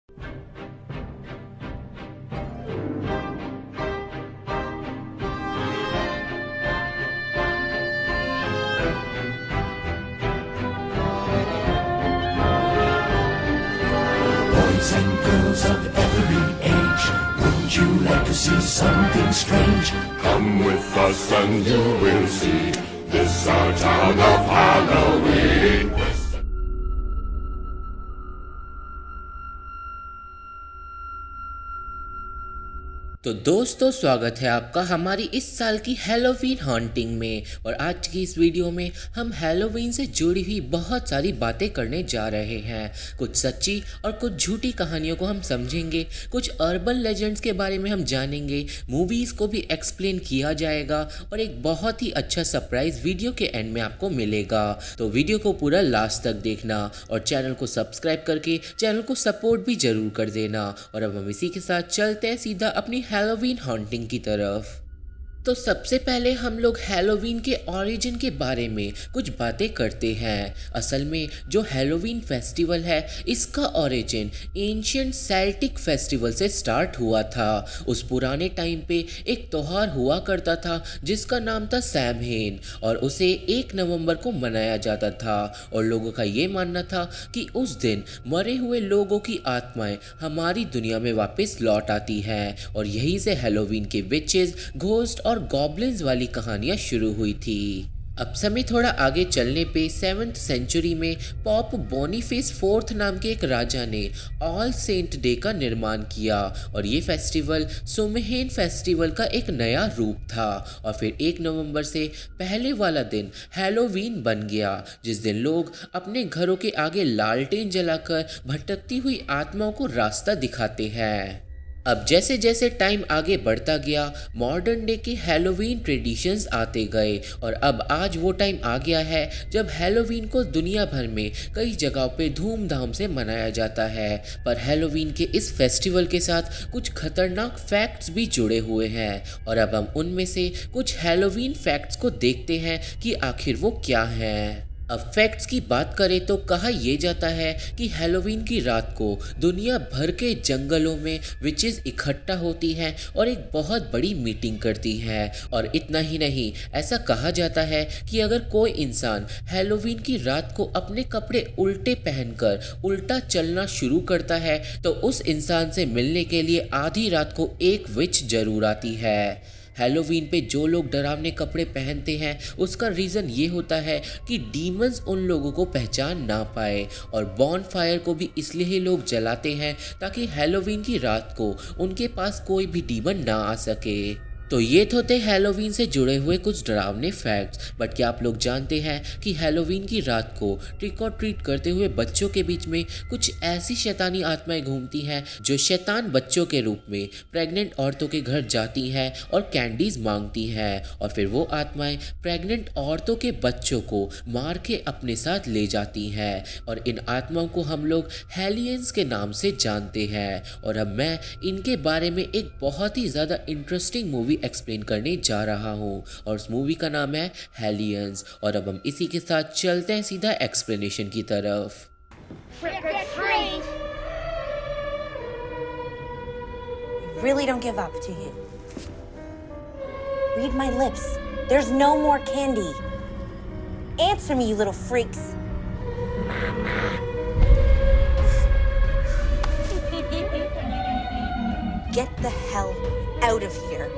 Boys and girls of every age, wouldn't you like to see something strange? Come with us and you will see this our town of Halloween. तो दोस्तों, स्वागत है आपका हमारी इस साल की हैलोवीन हॉन्टिंग में। और आज की इस वीडियो में हम हैलोवीन से जुड़ी हुई बहुत सारी बातें करने जा रहे हैं। कुछ सच्ची और कुछ झूठी कहानियों को हम समझेंगे, कुछ अर्बन लेजेंड्स के बारे में हम जानेंगे, मूवीज़ को भी एक्सप्लेन किया जाएगा और एक बहुत ही अच्छा सरप्राइज वीडियो के एंड में आपको मिलेगा। तो वीडियो को पूरा लास्ट तक देखना और चैनल को सब्सक्राइब करके चैनल को सपोर्ट भी जरूर कर देना। और अब हम इसी के साथ चलते हैं सीधा अपनी हैलोवीन हॉन्टिंग की तरफ। तो सबसे पहले हम लोग हैलोवीन के ओरिजिन के बारे में कुछ बातें करते हैं। असल में जो हैलोवीन फेस्टिवल है, इसका ओरिजिन एंशिएंट सेल्टिक फेस्टिवल से स्टार्ट हुआ था। उस पुराने टाइम पे एक त्योहार हुआ करता था जिसका नाम था सैमहेन, और उसे 1 नवंबर को मनाया जाता था। और लोगों का ये मानना था कि उस दिन मरे हुए लोगों की आत्माएं हमारी दुनिया में वापस लौट आती हैं, और यहीं से हैलोवीन के विचेस, घोस्ट और गॉब्लिन्स वाली कहानियां शुरू हुई थी। अब समय थोड़ा आगे चलने पे 7th सेंचुरी में पॉप बोनीफेस 4th नाम के एक राजा ने ऑल सेंट डे का निर्माण किया, और ये फेस्टिवल सुमहेन फेस्टिवल का एक नया रूप था। और फिर 1 नवंबर से पहले वाला दिन हैलोवीन बन गया, जिस दिन लोग अपने घरों के आगे लालटेन जलाकर भटकती हुई आत्माओं को रास्ता दिखाते हैं। अब जैसे जैसे टाइम आगे बढ़ता गया, मॉडर्न डे के हैलोवीन ट्रेडिशंस आते गए, और अब आज वो टाइम आ गया है जब हैलोवीन को दुनिया भर में कई जगहों पे धूमधाम से मनाया जाता है। पर हैलोवीन के इस फेस्टिवल के साथ कुछ खतरनाक फैक्ट्स भी जुड़े हुए हैं, और अब हम उनमें से कुछ हैलोवीन फैक्ट्स को देखते हैं कि आखिर वो क्या हैं। अब फैक्ट्स की बात करें तो कहा यह जाता है कि हैलोवीन की रात को दुनिया भर के जंगलों में विचेस इकट्ठा होती हैं और एक बहुत बड़ी मीटिंग करती हैं। और इतना ही नहीं, ऐसा कहा जाता है कि अगर कोई इंसान हैलोवीन की रात को अपने कपड़े उल्टे पहनकर उल्टा चलना शुरू करता है तो उस इंसान से मिलने के लिए आधी रात को एक विच जरूर आती है। हैलोवीन पे जो लोग डरावने कपड़े पहनते हैं, उसका रीज़न ये होता है कि डीमंस उन लोगों को पहचान ना पाए। और बॉनफायर को भी इसलिए ही लोग जलाते हैं ताकि हैलोवीन की रात को उनके पास कोई भी डीमन ना आ सके। तो ये तो थे हैलोवीन से जुड़े हुए कुछ डरावने फैक्ट्स। बट क्या आप लोग जानते हैं कि हैलोवीन की रात को ट्रिक और ट्रीट करते हुए बच्चों के बीच में कुछ ऐसी शैतानी आत्माएं घूमती हैं जो शैतान बच्चों के रूप में प्रेग्नेंट औरतों के घर जाती हैं और कैंडीज मांगती हैं, और फिर वो आत्माएं प्रेग्नेंट औरतों के बच्चों को मार के अपने साथ ले जाती हैं। और इन आत्माओं को हम लोग हेलियंस के नाम से जानते हैं। और अब मैं इनके बारे में एक बहुत ही ज़्यादा इंटरेस्टिंग मूवी एक्सप्लेन करने जा रहा हूं, और उस मूवी का नाम है हेलियंस। और अब हम इसी के साथ चलते हैं सीधा एक्सप्लेनेशन की तरफ। Trick or treat! You really don't give up, do you? Read my lips. There's no more candy. Answer me, you little freaks. Get the hell out of here.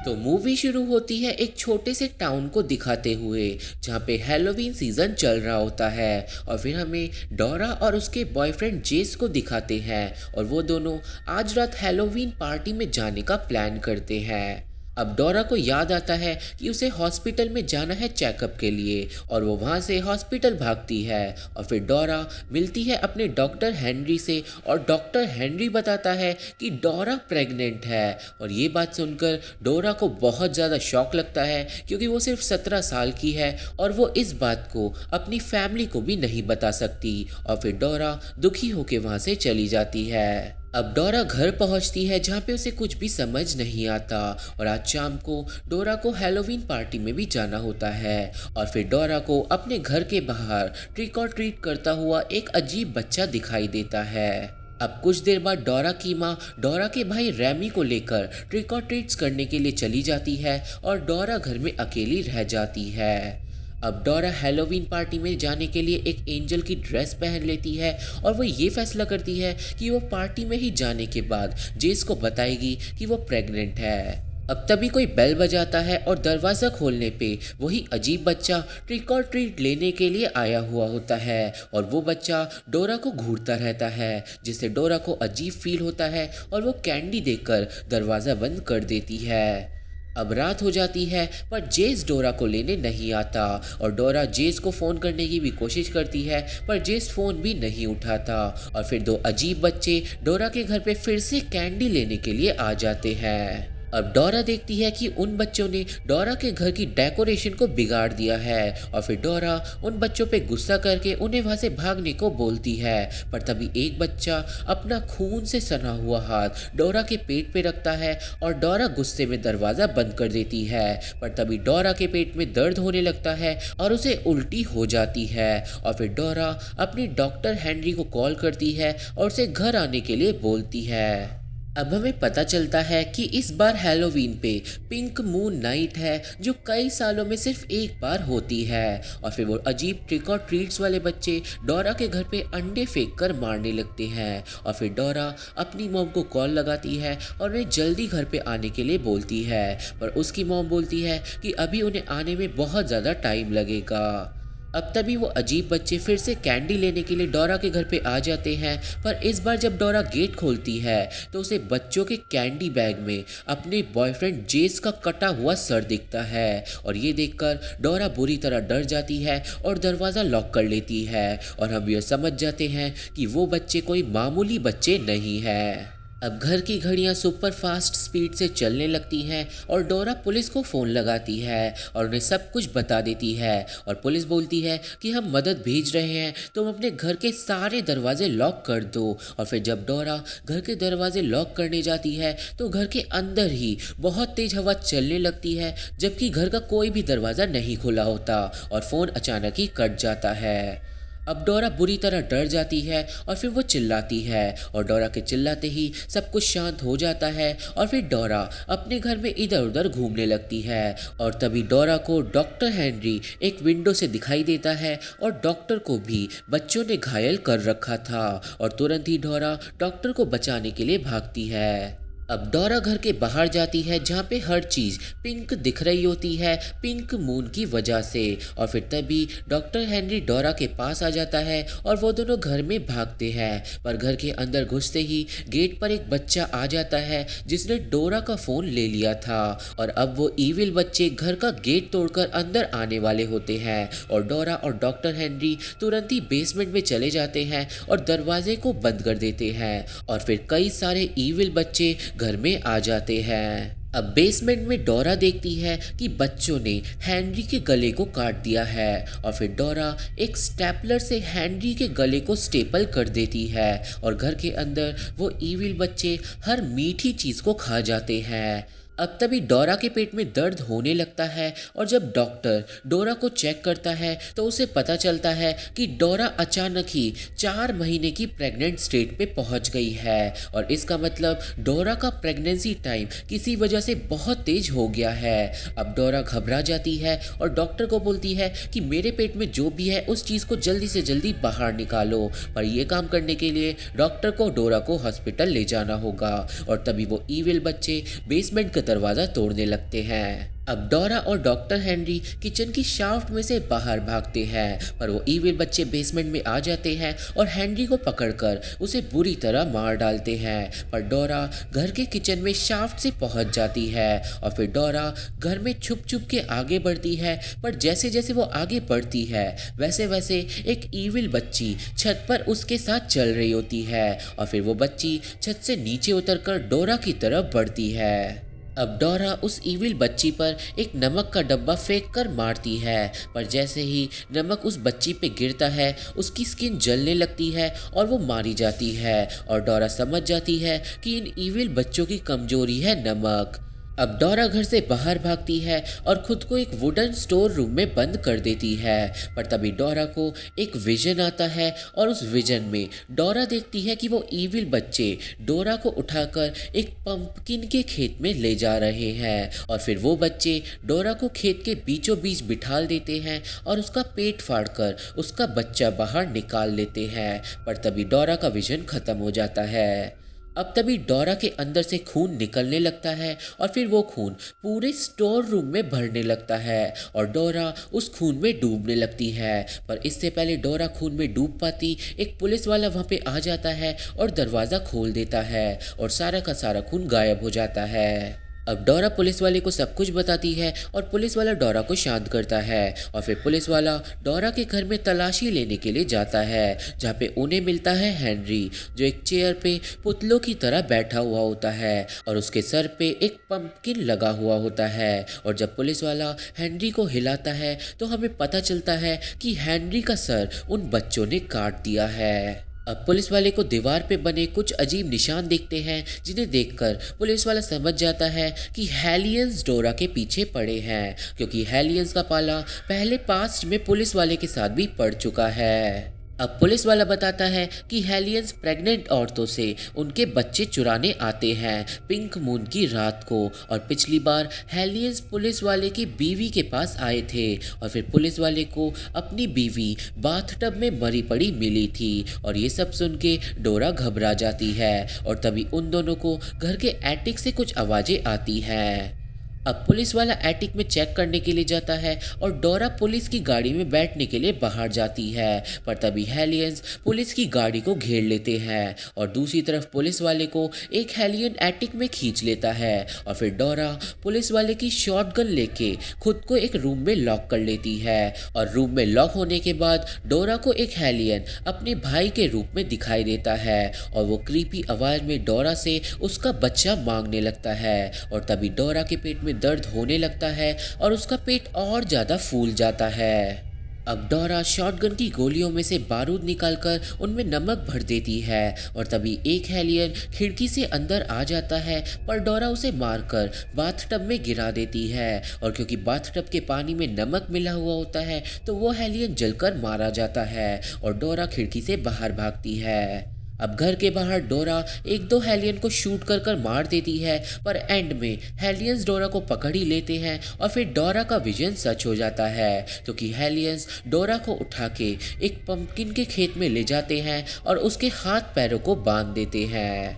तो मूवी शुरू होती है एक छोटे से टाउन को दिखाते हुए जहाँ पे हैलोवीन सीजन चल रहा होता है। और फिर हमें डोरा और उसके बॉयफ्रेंड जेस को दिखाते हैं, और वो दोनों आज रात हैलोवीन पार्टी में जाने का प्लान करते हैं। अब डोरा को याद आता है कि उसे हॉस्पिटल में जाना है चेकअप के लिए, और वो वहाँ से हॉस्पिटल भागती है। और फिर डोरा मिलती है अपने डॉक्टर हेनरी से, और डॉक्टर हेनरी बताता है कि डोरा प्रेग्नेंट है। और ये बात सुनकर डोरा को बहुत ज़्यादा शॉक लगता है, क्योंकि वो सिर्फ 17 साल की है और वो इस बात को अपनी फैमिली को भी नहीं बता सकती। और फिर डोरा दुखी होकर वहाँ से चली जाती है। अब डोरा घर पहुंचती है जहाँ पे उसे कुछ भी समझ नहीं आता और आज शाम को डोरा को हैलोवीन पार्टी में भी जाना होता है और फिर डोरा को अपने घर के बाहर ट्रिक और ट्रीट करता हुआ एक अजीब बच्चा दिखाई देता है। अब कुछ देर बाद डोरा की माँ डोरा के भाई रैमी को लेकर ट्रिक और ट्रीट्स करने के लिए चली जाती है और डोरा घर में अकेली रह जाती है। अब डोरा हैलोवीन पार्टी में जाने के लिए एक एंजल की ड्रेस पहन लेती है और वो ये फैसला करती है कि वो पार्टी में ही जाने के बाद जेस को बताएगी कि वो प्रेग्नेंट है। अब तभी कोई बेल बजाता है और दरवाज़ा खोलने पे वही अजीब बच्चा ट्रिक और ट्रीट लेने के लिए आया हुआ होता है और वो बच्चा डोरा को घूरता रहता है जिससे डोरा को अजीब फील होता है और वो कैंडी देकर दरवाज़ा बंद कर देती है। अब रात हो जाती है पर जेस डोरा को लेने नहीं आता और डोरा जेस को फ़ोन करने की भी कोशिश करती है पर जेस फ़ोन भी नहीं उठाता और फिर दो अजीब बच्चे डोरा के घर पे फिर से कैंडी लेने के लिए आ जाते हैं। अब डोरा देखती है कि उन बच्चों ने डोरा के घर की डेकोरेशन को बिगाड़ दिया है और फिर डोरा उन बच्चों पे गुस्सा करके उन्हें वहां से भागने को बोलती है पर तभी एक बच्चा अपना खून से सना हुआ हाथ डोरा के पेट पे रखता है और डोरा गुस्से में दरवाज़ा बंद कर देती है पर तभी डोरा के पेट में दर्द होने लगता है और उसे उल्टी हो जाती है और फिर डोरा अपनी डॉक्टर हेनरी को कॉल करती है और उसे घर आने के लिए बोलती है। अब हमें पता चलता है कि इस बार हैलोवीन पे पिंक मून नाइट है जो कई सालों में सिर्फ एक बार होती है और फिर वो अजीब ट्रिक और ट्रीट्स वाले बच्चे डोरा के घर पे अंडे फेंक कर मारने लगते हैं और फिर डोरा अपनी मॉम को कॉल लगाती है और उन्हें जल्दी घर पे आने के लिए बोलती है पर उसकी मॉम बोलती है कि अभी उन्हें आने में बहुत ज़्यादा टाइम लगेगा। अब तभी वो अजीब बच्चे फिर से कैंडी लेने के लिए डोरा के घर पे आ जाते हैं पर इस बार जब डोरा गेट खोलती है तो उसे बच्चों के कैंडी बैग में अपने बॉयफ्रेंड जेस का कटा हुआ सर दिखता है और ये देखकर डोरा बुरी तरह डर जाती है और दरवाज़ा लॉक कर लेती है और हम ये समझ जाते हैं कि वो बच्चे कोई मामूली बच्चे नहीं हैं। अब घर की घड़ियां सुपर फास्ट स्पीड से चलने लगती हैं और डोरा पुलिस को फ़ोन लगाती है और उन्हें सब कुछ बता देती है और पुलिस बोलती है कि हम मदद भेज रहे हैं तुम अपने घर के सारे दरवाजे लॉक कर दो और फिर जब डोरा घर के दरवाजे लॉक करने जाती है तो घर के अंदर ही बहुत तेज हवा चलने लगती है जबकि घर का कोई भी दरवाज़ा नहीं खुला होता और फ़ोन अचानक ही कट जाता है। अब डोरा बुरी तरह डर जाती है और फिर वो चिल्लाती है और डोरा के चिल्लाते ही सब कुछ शांत हो जाता है और फिर डोरा अपने घर में इधर उधर घूमने लगती है और तभी डोरा को डॉक्टर हेनरी एक विंडो से दिखाई देता है और डॉक्टर को भी बच्चों ने घायल कर रखा था और तुरंत ही डोरा डॉक्टर को बचाने के लिए भागती है। अब डोरा घर के बाहर जाती है जहाँ पे हर चीज़ पिंक दिख रही होती है पिंक मून की वजह से और फिर तभी डॉक्टर हेनरी डोरा के पास आ जाता है और वो दोनों घर में भागते हैं पर घर के अंदर घुसते ही गेट पर एक बच्चा आ जाता है जिसने डोरा का फ़ोन ले लिया था और अब वो ईविल बच्चे घर का गेट तोड़कर अंदर आने वाले होते हैं और डोरा और डॉक्टर हेनरी तुरंत ही बेसमेंट में चले जाते हैं और दरवाजे को बंद कर देते हैं और फिर कई सारे ईविल बच्चे घर में आ जाते हैं। अब बेसमेंट में डोरा देखती है कि बच्चों ने हेनरी के गले को काट दिया है और फिर डोरा एक स्टेपलर से हेनरी के गले को स्टेपल कर देती है और घर के अंदर वो ईविल बच्चे हर मीठी चीज़ को खा जाते हैं। अब तभी डोरा के पेट में दर्द होने लगता है और जब डॉक्टर डोरा को चेक करता है तो उसे पता चलता है कि डोरा अचानक ही 4 महीने की प्रेग्नेंट स्टेट पे पहुंच गई है और इसका मतलब डोरा का प्रेगनेंसी टाइम किसी वजह से बहुत तेज हो गया है। अब डोरा घबरा जाती है और डॉक्टर को बोलती है कि मेरे पेट में जो भी है उस चीज़ को जल्दी से जल्दी बाहर निकालो पर यह काम करने के लिए डॉक्टर को डोरा को हॉस्पिटल ले जाना होगा और तभी वो ईविल बच्चे बेसमेंट का दरवाज़ा तोड़ने लगते हैं। अब डोरा और डॉक्टर हेनरी किचन की शाफ्ट में से बाहर भागते हैं पर वो ईविल बच्चे बेसमेंट में आ जाते हैं और हेनरी को पकड़कर उसे बुरी तरह मार डालते हैं पर डोरा घर के किचन में शाफ्ट से पहुंच जाती है और फिर डोरा घर में छुप छुप के आगे बढ़ती है पर जैसे जैसे वो आगे बढ़ती है वैसे वैसे एक ईविल बच्ची छत पर उसके साथ चल रही होती है। और फिर वो बच्ची छत से नीचे उतरकर डोरा की तरफ बढ़ती है। अब डोरा उस इविल बच्ची पर एक नमक का डब्बा फेंक कर मारती है, पर जैसे ही नमक उस बच्ची पे गिरता है उसकी स्किन जलने लगती है और वो मारी जाती है। और डोरा समझ जाती है कि इन इविल बच्चों की कमजोरी है नमक। अब डोरा घर से बाहर भागती है और खुद को एक वुडन स्टोर रूम में बंद कर देती है, पर तभी डोरा को एक विजन आता है और उस विजन में डोरा देखती है कि वो इविल बच्चे डोरा को उठाकर एक पंपकिन के खेत में ले जा रहे हैं और फिर वो बच्चे डोरा को खेत के बीचों बीच बिठाल देते हैं और उसका पेट फाड़कर उसका बच्चा बाहर निकाल लेते हैं। पर तभी डोरा का विजन खत्म हो जाता है। अब तभी डोरा के अंदर से खून निकलने लगता है और फिर वो खून पूरे स्टोर रूम में भरने लगता है और डोरा उस खून में डूबने लगती है। पर इससे पहले डोरा खून में डूब पाती, एक पुलिस वाला वहाँ पे आ जाता है और दरवाज़ा खोल देता है और सारा का सारा खून गायब हो जाता है। अब डोरा पुलिस वाले को सब कुछ बताती है और पुलिस वाला डोरा को शांत करता है और फिर पुलिस वाला डोरा के घर में तलाशी लेने के लिए जाता है, जहाँ पे उन्हें मिलता है हेनरी, जो एक चेयर पे पुतलों की तरह बैठा हुआ होता है और उसके सर पे एक पंपकिन लगा हुआ होता है। और जब पुलिस वाला हेनरी को हिलाता है तो हमें पता चलता है कि हेनरी का सर उन बच्चों ने काट दिया है। अब पुलिस वाले को दीवार पे बने कुछ अजीब निशान दिखते हैं, जिन्हें देखकर पुलिस वाला समझ जाता है कि हेलियंस डोरा के पीछे पड़े हैं, क्योंकि हेलियंस का पाला पहले पास्ट में पुलिस वाले के साथ भी पड़ चुका है। अब पुलिस वाला बताता है कि हेलियंस प्रेग्नेंट औरतों से उनके बच्चे चुराने आते हैं पिंक मून की रात को, और पिछली बार हेलियंस पुलिस वाले की बीवी के पास आए थे और फिर पुलिस वाले को अपनी बीवी बाथटब में मरी पड़ी मिली थी। और ये सब सुन के डोरा घबरा जाती है और तभी उन दोनों को घर के एटिक से कुछ आवाज़ें आती हैं। अब पुलिस वाला एटिक में चेक करने के लिए जाता है और डोरा पुलिस की गाड़ी में बैठने के लिए बाहर जाती है, पर तभी हेलियंस पुलिस की गाड़ी को घेर लेते हैं और दूसरी तरफ पुलिस वाले को एक हेलियन एटिक में खींच लेता है और फिर डोरा पुलिस वाले की शॉटगन लेके खुद को एक रूम में लॉक कर लेती है। और रूम में लॉक होने के बाद डोरा को एक हेलियन अपने भाई के रूप में दिखाई देता है और वो क्रीपी आवाज में डोरा से उसका बच्चा मांगने लगता है और तभी डोरा के पेट में दर्द होने लगता है और उसका पेट और ज्यादा फूल जाता है। अब डोरा शॉटगन की गोलियों में से बारूद निकालकर उनमें नमक भर देती है और तभी एक हेलियन खिड़की से अंदर आ जाता है, पर डोरा उसे मारकर बाथटब में गिरा देती है और क्योंकि बाथटब के पानी में नमक मिला हुआ होता है तो वो हेलियन जलकर मारा जाता है और डोरा खिड़की से बाहर भागती है। अब घर के बाहर डोरा एक दो हेलियन को शूट कर मार देती है, पर एंड में हेलियंस डोरा को पकड़ ही लेते हैं और फिर डोरा का विजन सच हो जाता है, क्योंकि हेलियंस डोरा को उठा के एक पंपकिन के खेत में ले जाते हैं और उसके हाथ पैरों को बांध देते हैं।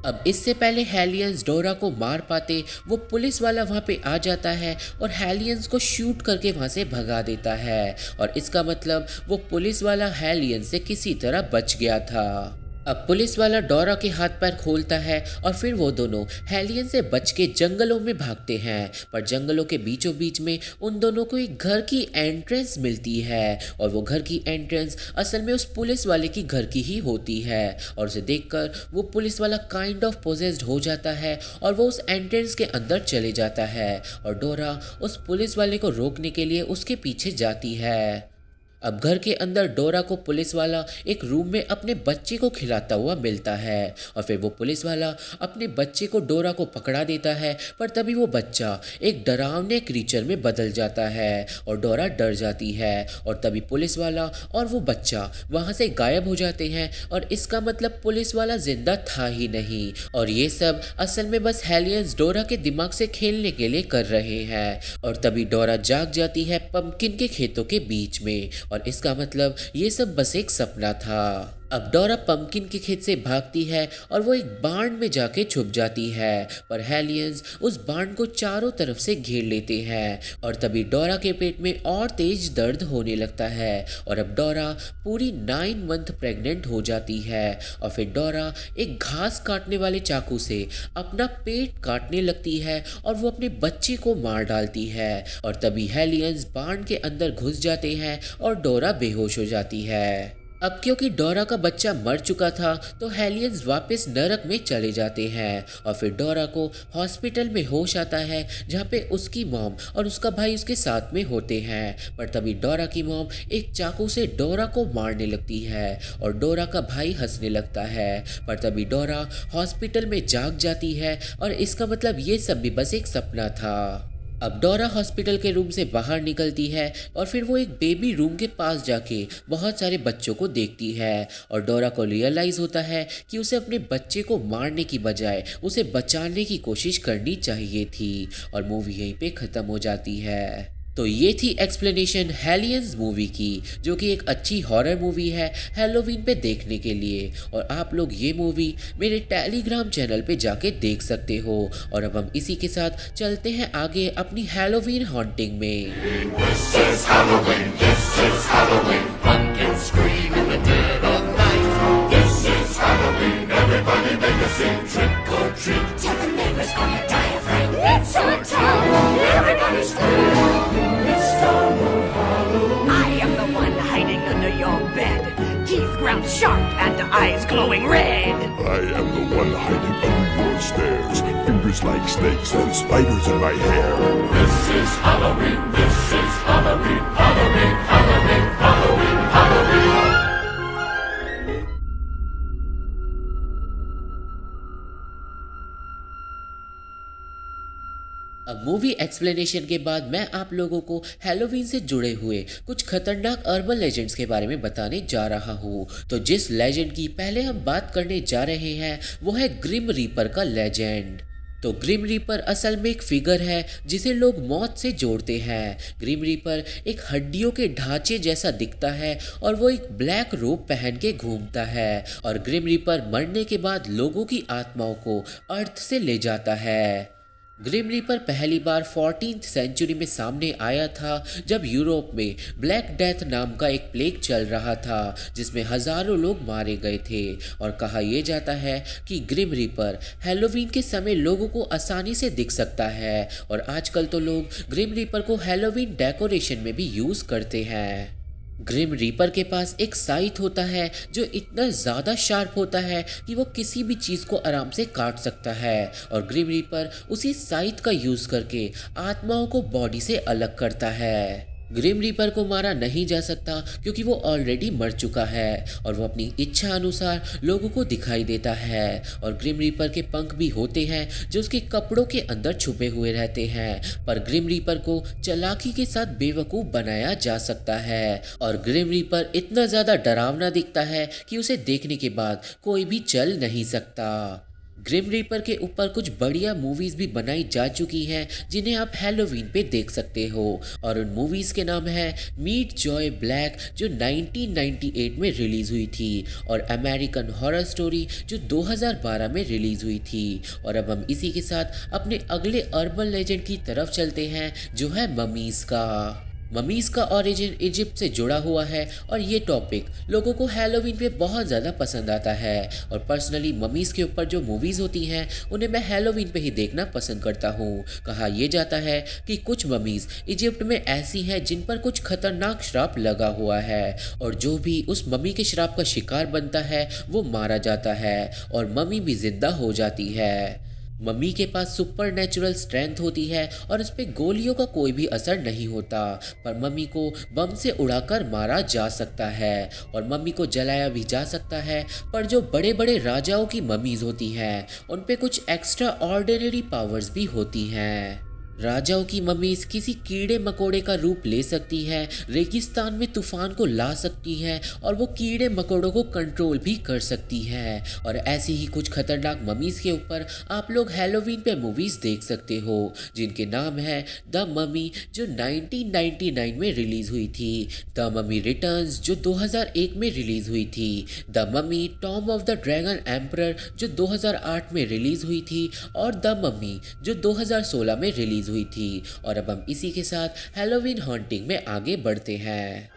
अब इससे पहले हेलियंस डोरा को मार पाते, वो पुलिस वाला वहाँ पे आ जाता है और हेलियंस को शूट करके वहाँ से भगा देता है और इसका मतलब वो पुलिस वाला हेलियंस से किसी तरह बच गया था। अब पुलिस वाला डोरा के हाथ पैर खोलता है और फिर वो दोनों हेलियन से बच के जंगलों में भागते हैं, पर जंगलों के बीचों बीच में उन दोनों को एक घर की एंट्रेंस मिलती है और वो घर की एंट्रेंस असल में उस पुलिस वाले की घर की ही होती है और उसे देखकर वो पुलिस वाला काइंड ऑफ पोजेस्ड हो जाता है और वो उस एंट्रेंस के अंदर चले जाता है और डोरा उस पुलिस वाले को रोकने के लिए उसके पीछे जाती है। अब घर के अंदर डोरा को पुलिस वाला एक रूम में अपने बच्चे को खिलाता हुआ मिलता है और फिर वो पुलिस वाला अपने बच्चे को डोरा को पकड़ा देता है, पर तभी वो बच्चा एक डरावने क्रीचर में बदल जाता है और डोरा डर जाती है और तभी पुलिस वाला और वो बच्चा वहाँ से गायब हो जाते हैं और इसका मतलब पुलिस वाला जिंदा था ही नहीं और ये सब असल में बस हेलियंस डोरा के दिमाग से खेलने के लिए कर रहे हैं। और तभी डोरा जाग जाती है पंपकिन के खेतों के बीच में और इसका मतलब ये सब बस एक सपना था। अब डोरा पंपकिन के खेत से भागती है और वो एक बाण में जाके छुप जाती है, पर हेलियंस उस बाण को चारों तरफ से घेर लेते हैं और तभी डोरा के पेट में और तेज दर्द होने लगता है और अब डोरा पूरी 9 मंथ प्रेग्नेंट हो जाती है और फिर डोरा एक घास काटने वाले चाकू से अपना पेट काटने लगती है और वो अपने बच्चे को मार डालती है और तभी हेलियंस बाण के अंदर घुस जाते हैं और डोरा बेहोश हो जाती है। अब क्योंकि डोरा का बच्चा मर चुका था तो हेलियंस वापस नरक में चले जाते हैं और फिर डोरा को हॉस्पिटल में होश आता है जहाँ पे उसकी मॉम और उसका भाई उसके साथ में होते हैं। पर तभी डोरा की मॉम एक चाकू से डोरा को मारने लगती है और डोरा का भाई हंसने लगता है। पर तभी डोरा हॉस्पिटल में जाग जाती है और इसका मतलब ये सब भी बस एक सपना था। अब डोरा हॉस्पिटल के रूम से बाहर निकलती है और फिर वो एक बेबी रूम के पास जाके बहुत सारे बच्चों को देखती है और डोरा को रियलाइज होता है कि उसे अपने बच्चे को मारने की बजाय उसे बचाने की कोशिश करनी चाहिए थी और मूवी यहीं पे ख़त्म हो जाती है। तो ये थी एक्सप्लेनेशन हेलियंस मूवी की, जो कि एक अच्छी हॉरर मूवी है हैलोवीन पे देखने के लिए। और आप लोग ये मूवी मेरे टेलीग्राम चैनल पे जाके देख सकते हो। और अब हम इसी के साथ चलते हैं आगे अपनी हैलोवीन हॉन्टिंग में। This is Halloween, this is Halloween. Pumpkins scream in the dead of night. This is Halloween, everybody make a scene. Trick or treat, Tell the neighbors on your diaphragm. It's our town. Everybody scream. It's time of Halloween. I am the one hiding under your bed. Teeth ground sharp and eyes glowing red. I am the one hiding under your stairs. Fingers like snakes and spiders in my hair. This is Halloween. This is Halloween. Halloween. Halloween. Halloween. Halloween. अब movie explanation के बाद मैं आप लोगों को Halloween से जुड़े हुए कुछ खतरनाक अर्बन लेजेंड्स के बारे में बताने जा रहा हूँ। तो जिस लेजेंड की पहले हम बात करने जा रहे हैं वो है ग्रिम रीपर का लेजेंड। तो ग्रिम रीपर असल में एक फिगर है जिसे लोग मौत से जोड़ते हैं। ग्रिम रीपर एक हड्डियों के ढांचे जैसा दिखता है और वो एक ब्लैक रोब पहन के घूमता है और ग्रिम रीपर मरने के बाद लोगों की आत्माओं को अर्थ से ले जाता है। ग्रिम रीपर पहली बार 14th सेंचुरी में सामने आया था जब यूरोप में ब्लैक डेथ नाम का एक प्लेग चल रहा था जिसमें हजारों लोग मारे गए थे। और कहा यह जाता है कि ग्रिम रीपर हैलोवीन के समय लोगों को आसानी से दिख सकता है और आजकल तो लोग ग्रिम रीपर को हैलोवीन डेकोरेशन में भी यूज करते हैं। ग्रिम रीपर के पास एक साइथ होता है जो इतना ज़्यादा शार्प होता है कि वो किसी भी चीज़ को आराम से काट सकता है और ग्रिम रीपर उसी साइथ का यूज़ करके आत्माओं को बॉडी से अलग करता है। ग्रिम रीपर को मारा नहीं जा सकता क्योंकि वो ऑलरेडी मर चुका है और वो अपनी इच्छा अनुसार लोगों को दिखाई देता है। और ग्रिम रीपर के पंख भी होते हैं जो उसके कपड़ों के अंदर छुपे हुए रहते हैं, पर ग्रिम रीपर को चालाकी के साथ बेवकूफ़ बनाया जा सकता है। और ग्रिम रीपर इतना ज़्यादा डरावना दिखता है कि उसे देखने के बाद कोई भी चल नहीं सकता। ग्रिम रीपर के ऊपर कुछ बढ़िया मूवीज़ भी बनाई जा चुकी हैं जिन्हें आप हैलोवीन पे देख सकते हो और उन मूवीज़ के नाम है मीट जॉय ब्लैक जो 1998 में रिलीज़ हुई थी और अमेरिकन हॉरर स्टोरी जो 2012 में रिलीज़ हुई थी। और अब हम इसी के साथ अपने अगले अर्बन लेजेंड की तरफ चलते हैं जो है ममीज़ का। ममीज़ का ओरिजिन इजिप्ट से जुड़ा हुआ है और ये टॉपिक लोगों को हैलोवीन पे बहुत ज़्यादा पसंद आता है। और पर्सनली ममीज़ के ऊपर जो मूवीज़ होती हैं उन्हें मैं हैलोवीन पे ही देखना पसंद करता हूँ। कहा यह जाता है कि कुछ ममीज़ इजिप्ट में ऐसी हैं जिन पर कुछ खतरनाक श्राप लगा हुआ है और जो भी उस ममी के श्राप का शिकार बनता है वो मारा जाता है और ममी भी जिंदा हो जाती है। मम्मी के पास सुपर नेचुरल स्ट्रेंथ होती है और उस पर गोलियों का कोई भी असर नहीं होता, पर मम्मी को बम से उड़ाकर मारा जा सकता है और मम्मी को जलाया भी जा सकता है। पर जो बड़े बड़े राजाओं की मम्मीज होती हैं उन पे कुछ एक्स्ट्रा ऑर्डिनरी पावर्स भी होती हैं। राजाओं की मम्मीज किसी कीड़े मकोड़े का रूप ले सकती है, रेगिस्तान में तूफान को ला सकती है और वो कीड़े मकोड़ों को कंट्रोल भी कर सकती है। और ऐसी ही कुछ खतरनाक मम्मीज के ऊपर आप लोग हैलोवीन पे मूवीज देख सकते हो जिनके नाम है द ममी जो 1999 में रिलीज हुई थी, द ममी रिटर्न्स जो 2001 में रिलीज हुई थी, the mummy Tom of the dragon emperor जो 2008 में रिलीज हुई थी और द ममी जो 2016 में रिलीज हुई थी। और अब हम इसी के साथ हैलोवीन हॉन्टिंग में आगे बढ़ते हैं।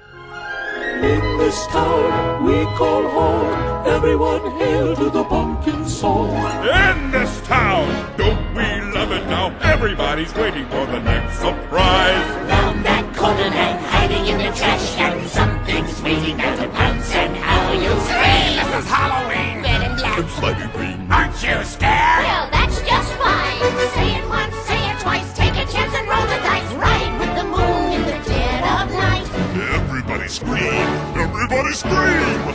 In this town we call home. Everyone hail to the pumpkin song. In this town, don't we love it now? Everybody's waiting for the next surprise. Round that corner and hiding in the trash can, something's waiting now to pounce and howl. and slimy green. Aren't you scared? Well, that's just fine. Say it once, say it twice. Take a chance and roll the dice. Ride with the moon in the dead of night. Everybody scream! Everybody scream!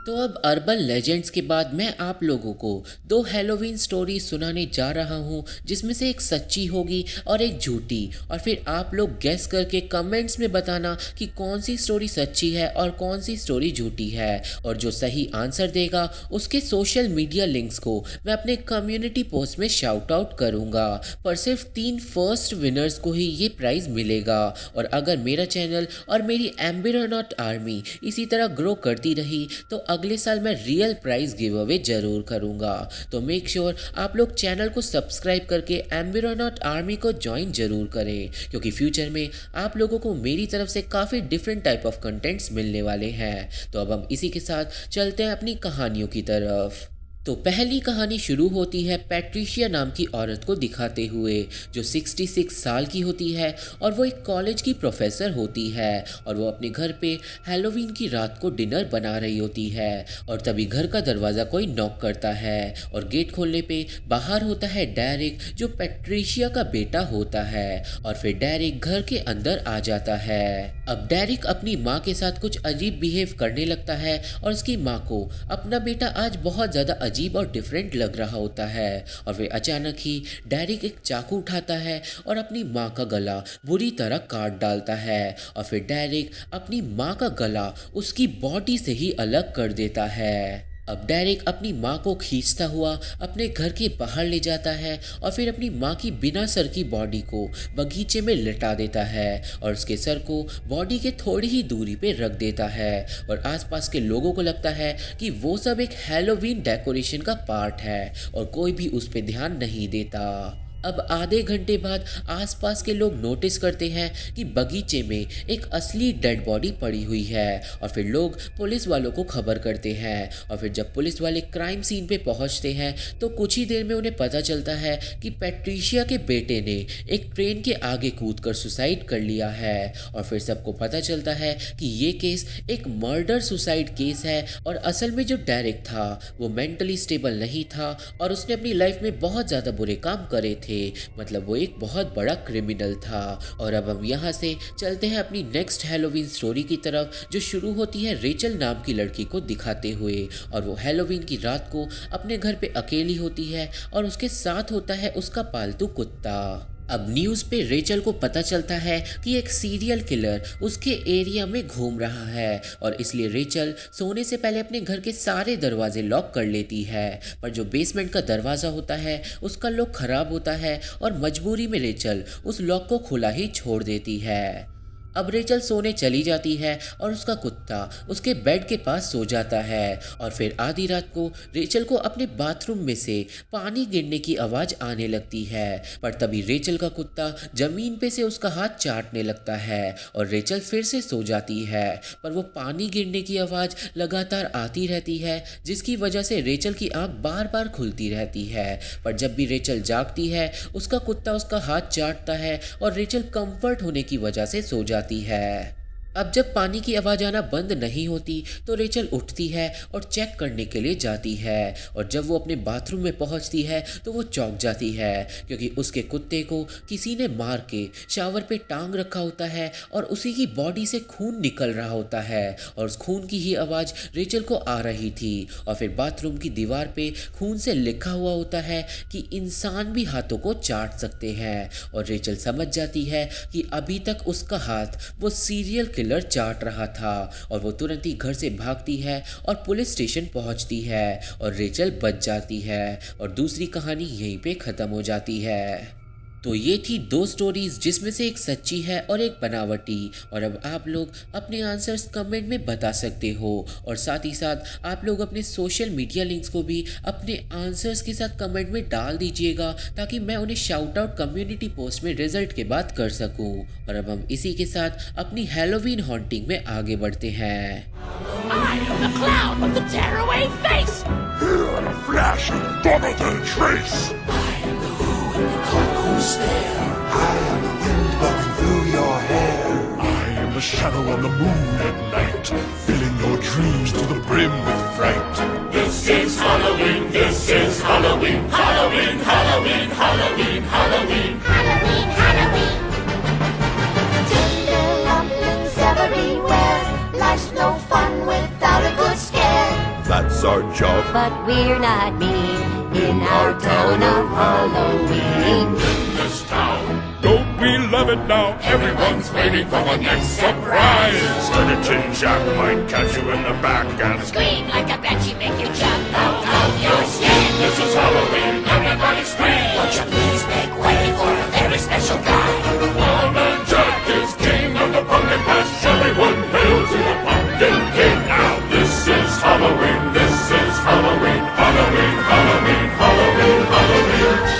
तो अब urban legends के बाद मैं आप लोगों को 2 Halloween story सुनाने जा रहा हूँ, जिसमें से एक सच्ची होगी और एक झूठी, और फिर आप लोग गेस करके कमेंट्स में बताना कि कौन सी स्टोरी सच्ची है और कौन सी स्टोरी झूठी है। और जो सही आंसर देगा उसके सोशल मीडिया लिंक्स को मैं अपने कम्युनिटी पोस्ट में शाउट आउट करूँगा, पर सिर्फ 3 फर्स्ट विनर्स को ही ये प्राइज़ मिलेगा। और अगर मेरा चैनल और मेरी एम्बिरोनॉट आर्मी इसी तरह ग्रो करती रही तो अगले साल मैं रियल प्राइज गिव अवे जरूर करूंगा। तो मेक श्योर आप लोग चैनल को सब्सक्राइब करके एम्बिरोनॉट आर्मी को ज्वाइन जरूर करें, क्योंकि फ्यूचर में आप लोगों को मेरी तरफ से काफ़ी डिफरेंट टाइप ऑफ कंटेंट्स मिलने वाले हैं। तो अब हम इसी के साथ चलते हैं अपनी कहानियों की तरफ। तो पहली कहानी शुरू होती है पैट्रिशिया नाम की औरत को दिखाते हुए, जो 66 साल की होती है और वो एक कॉलेज की प्रोफेसर होती है, और वो अपने घर पे हैलोवीन की रात को डिनर बना रही होती है। और तभी घर का दरवाज़ा कोई नॉक करता है और गेट खोलने पे बाहर होता है डेरिक, जो पैट्रिशिया का बेटा होता है। और फिर डेरिक घर के अंदर आ जाता है। अब डेरिक अपनी माँ के साथ कुछ अजीब बिहेव करने लगता है और उसकी माँ को अपना बेटा आज बहुत ज़्यादा अजीब और डिफरेंट लग रहा होता है। और फिर अचानक ही डेरिक एक चाकू उठाता है और अपनी माँ का गला बुरी तरह काट डालता है। और फिर डेरिक अपनी माँ का गला उसकी बॉडी से ही अलग कर देता है। अब डेरिक अपनी माँ को खींचता हुआ अपने घर के बाहर ले जाता है और फिर अपनी माँ की बिना सर की बॉडी को बगीचे में लिटा देता है और उसके सर को बॉडी के थोड़ी ही दूरी पे रख देता है। और आसपास के लोगों को लगता है कि वो सब एक हैलोवीन डेकोरेशन का पार्ट है और कोई भी उस पर ध्यान नहीं देता। अब आधे घंटे बाद आसपास के लोग नोटिस करते हैं कि बगीचे में एक असली डेड बॉडी पड़ी हुई है। और फिर लोग पुलिस वालों को खबर करते हैं। और फिर जब पुलिस वाले क्राइम सीन पे पहुंचते हैं तो कुछ ही देर में उन्हें पता चलता है कि पैट्रिशिया के बेटे ने एक ट्रेन के आगे कूदकर सुसाइड कर लिया है। और फिर सबको पता चलता है कि ये केस एक मर्डर सुसाइड केस है और असल में जो डेरिक था वो मेंटली स्टेबल नहीं था और उसने अपनी लाइफ में बहुत ज़्यादा बुरे काम करे थे, मतलब वो एक बहुत बड़ा क्रिमिनल था। और अब हम यहाँ से चलते हैं अपनी नेक्स्ट हैलोवीन स्टोरी की तरफ, जो शुरू होती है रेचल नाम की लड़की को दिखाते हुए। और वो हैलोवीन की रात को अपने घर पे अकेली होती है और उसके साथ होता है उसका पालतू कुत्ता। अब न्यूज़ पे रेचल को पता चलता है कि एक सीरियल किलर उसके एरिया में घूम रहा है और इसलिए रेचल सोने से पहले अपने घर के सारे दरवाजे लॉक कर लेती है। पर जो बेसमेंट का दरवाज़ा होता है उसका लॉक खराब होता है और मजबूरी में रेचल उस लॉक को खुला ही छोड़ देती है। अब रेचल सोने चली जाती है और उसका कुत्ता उसके बेड के पास सो जाता है। और फिर आधी रात को रेचल को अपने बाथरूम में से पानी गिरने की आवाज़ आने लगती है, पर तभी रेचल का कुत्ता ज़मीन पे से उसका हाथ चाटने लगता है और रेचल फिर से सो जाती है। पर वो पानी गिरने की आवाज़ लगातार आती रहती है, जिसकी वजह से रेचल की आँख बार बार खुलती रहती है। पर जब भी रेचल जागती है उसका कुत्ता उसका हाथ चाटता है और रेचल कंफर्ट होने की वजह से सो जाती है। अब जब पानी की आवाज़ आना बंद नहीं होती तो रेचल उठती है और चेक करने के लिए जाती है। और जब वो अपने बाथरूम में पहुंचती है तो वो चौंक जाती है, क्योंकि उसके कुत्ते को किसी ने मार के शावर पे टांग रखा होता है और उसी की बॉडी से खून निकल रहा होता है और उस खून की ही आवाज़ रेचल को आ रही थी। और फिर बाथरूम की दीवार पे खून से लिखा हुआ होता है कि इंसान भी हाथों को चाट सकते हैं। और रेचल समझ जाती है कि अभी तक उसका हाथ वो सीरियल किलर चाट रहा था और वो तुरंत ही घर से भागती है और पुलिस स्टेशन पहुंचती है और रेचल बच जाती है और दूसरी कहानी यहीं पे ख़त्म हो जाती है। तो ये थी 2 स्टोरीज, जिसमें से एक सच्ची है और एक बनावटी। और अब आप लोग अपने आंसर्स कमेंट में बता सकते हो और साथ ही साथ आप लोग अपने सोशल मीडिया लिंक्स को भी अपने आंसर्स के साथ कमेंट में डाल दीजिएगा, ताकि मैं उन्हें शाउट आउट कम्युनिटी पोस्ट में रिजल्ट के बाद कर सकूं। और अब हम इसी के साथ अपनी हैलोवीन हॉन्टिंग में आगे बढ़ते हैं। I am the clown with the tearaway face. Here in a flash, follow the trace. I am the who and the call who's there. I shadow on the moon at night, filling your dreams to the brim with fright. This is Halloween, this is Halloween, Halloween, Halloween, Halloween, Halloween. Halloween, Halloween. Tinder rumblings everywhere. Life's no fun without a good scare. That's our job. But we're not mean in our town of Halloween. In this town, don't we love it now? Everyone's waiting for the next surprise. Turn a tin jack might catch you in the back and Scream like a banshee, make you jump out of your skin. this is Halloween, everybody scream. Won't you please make way for a very special guy? Lawman Jack is king of the pumpkin patch. Everyone hail to the pumpkin king. Now this is Halloween, this is Halloween, Halloween, Halloween, Halloween, Halloween.